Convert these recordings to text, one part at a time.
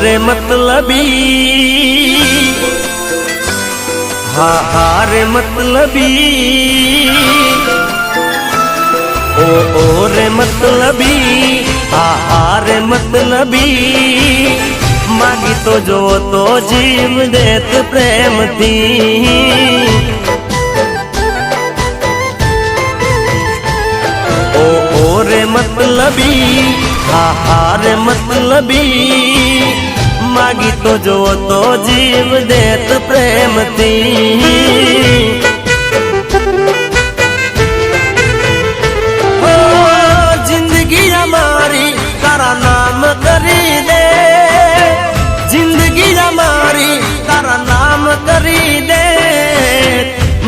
रे मतलबी हाँ रे मतलबी ओ रे मतलबी हाँ रे मतलबी मागी तो जो तो जीव देत प्रेम थी ओ रे मतलबी हाँ रे मतलबी मागी तो जो तो जीव देत प्रेम थी ओ जिंदगी हमारी तारा नाम करी दे जिंदगी हमारी तारा नाम करी दे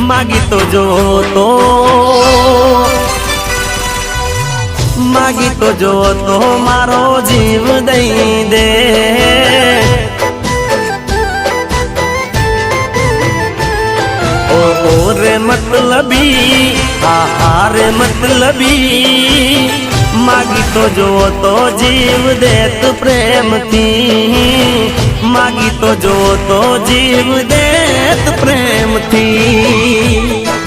मागी तो जो तो मागी तो जो तो मारो जीव दई दे ओ रे मतलबी हाँ रे मतलबी मागी तो जो तो जीव देत प्रेम थी मागी तो जो तो जीव देत प्रेम थी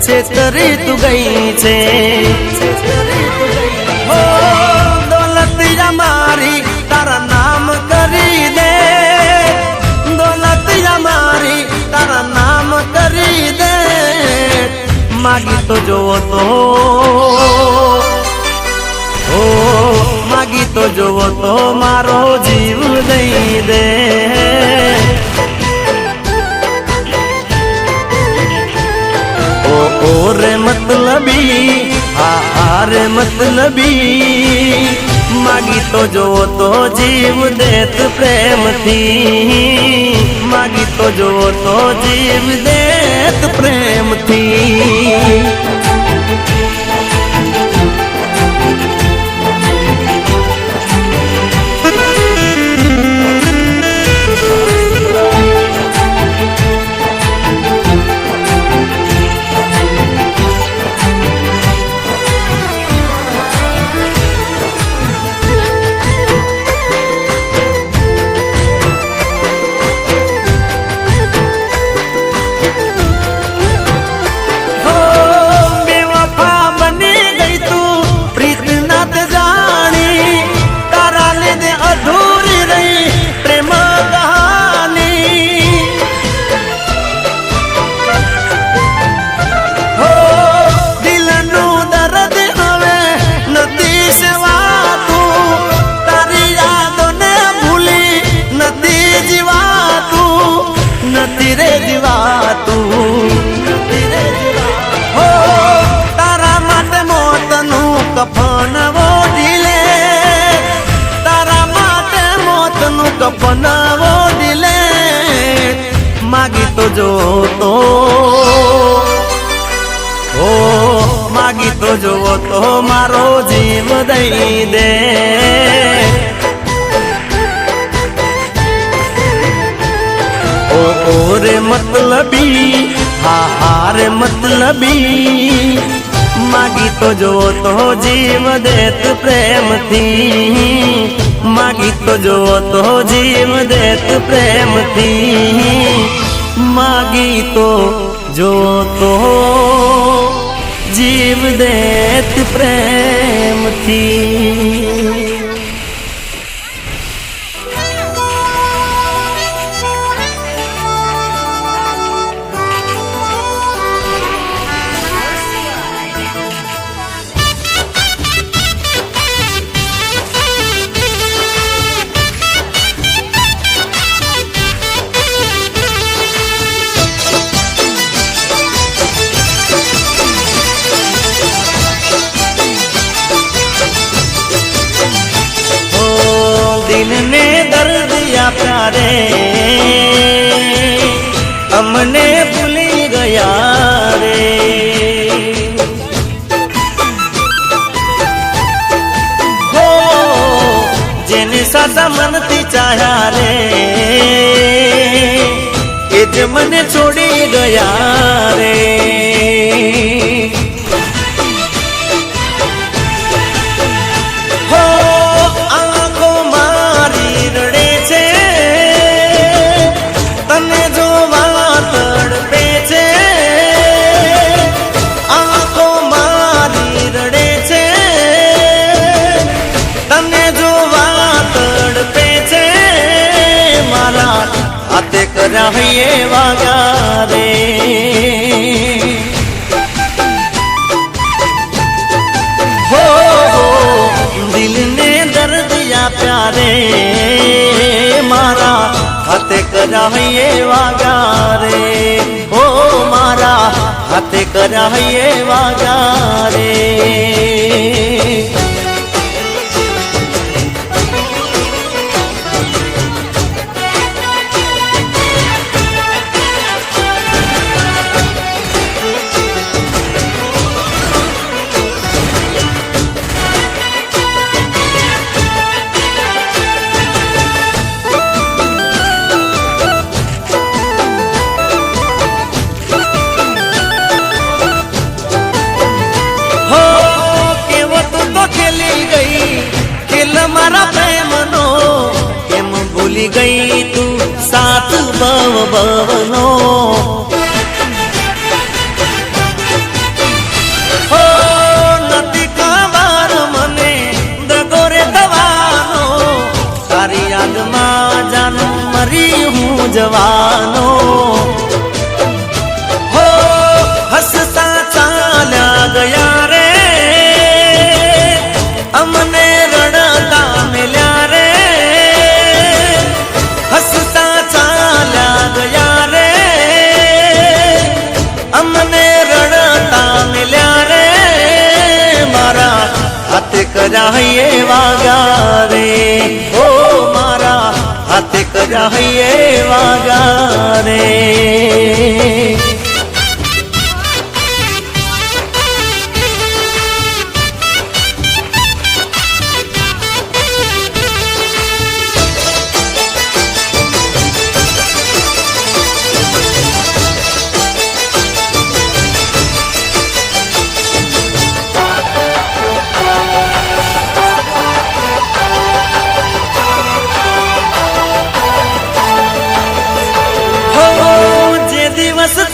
छेतरी तू गई छे हो दौलत हमारी तारा नाम करी दे दौलत हमारी तारा नाम करी दे मागी तो जो तो ओ मागी तो जो तो मारो जीव दई दे ओ रे मतलबी हाँ रे मतलबी मागी तो जो तो जीव देत प्रेम थी मागी तो जो तो जीव देत प्रेम थी कफन ओढ़िले तारा माटे मोतनु कफन ओढ़िले मागी तो जो तो ओ मागी तो जो तो मारो जीव दई दे ओ रे मतलबी હા હાર મતલબી માગી તો જો તો જીવ દેત પ્રેમથી માગી તો જો તો જીવ દેત પ્રેમથી માગી તો જો તો જીવ દેત પ્રેમથી दिल ने दर्द या प्यारे हमने भूल गया रे हो जेने सासा मनती चाह्या रे ए ज मने छोड़ी गया रे कराहिए वागा रे हो दिल ने दर्द या प्यारे मारा हाथे कराहिए वागा रे हो मारा हाथे कराहिए वागा रे मारा प्रेम नो केम भूली गई तू साथ भव भवनो हो नती काबार मने दगोरे दवानो तारी याद मां जानू मरी हूँ जवानो हो हंसता चाल्या गया रे हमने कराहिए वागा रे ओ मारा हाथे कराहिए वागा रे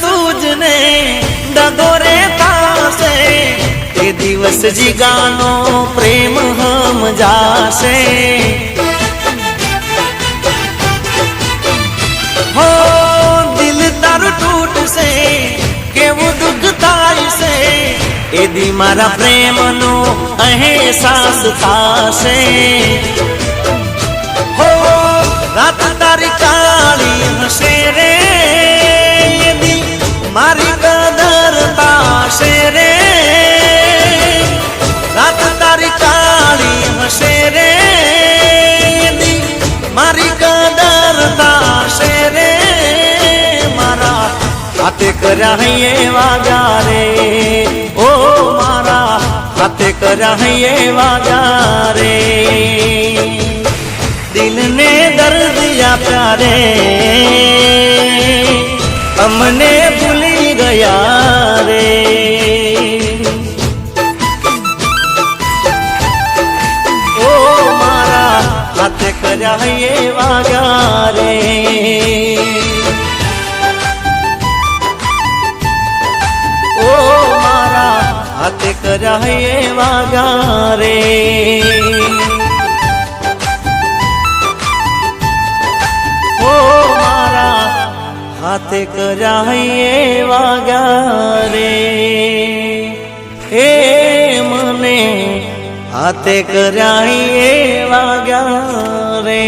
तुझने दगोरे तासे ते दिवस जीगानो प्रेम हम जासे हो दिल तारू टूट से केवू दुख थाई से ए दी मारा प्रेम नो अहसास थासे हो रात तारी काली हसे रे मारी कदर ताशे रे रात तारी काली हसे रे मारी कदर ताशे रे मारा हाथे कराहिए वागा रे ओ मारा हाथे कराहिए वागा रे दिल ने दर्द या प्यारे हमने भूली गए ગયા રે ઓ મારા હાથે કર્યા એ વાગ્યા રે ઓ મારા હાથે કર્યા એ વાગ્યા રે હાથે કર્યા એ વાગ્યા રે એ મને હાથે કર્યા એ વાગ્યા રે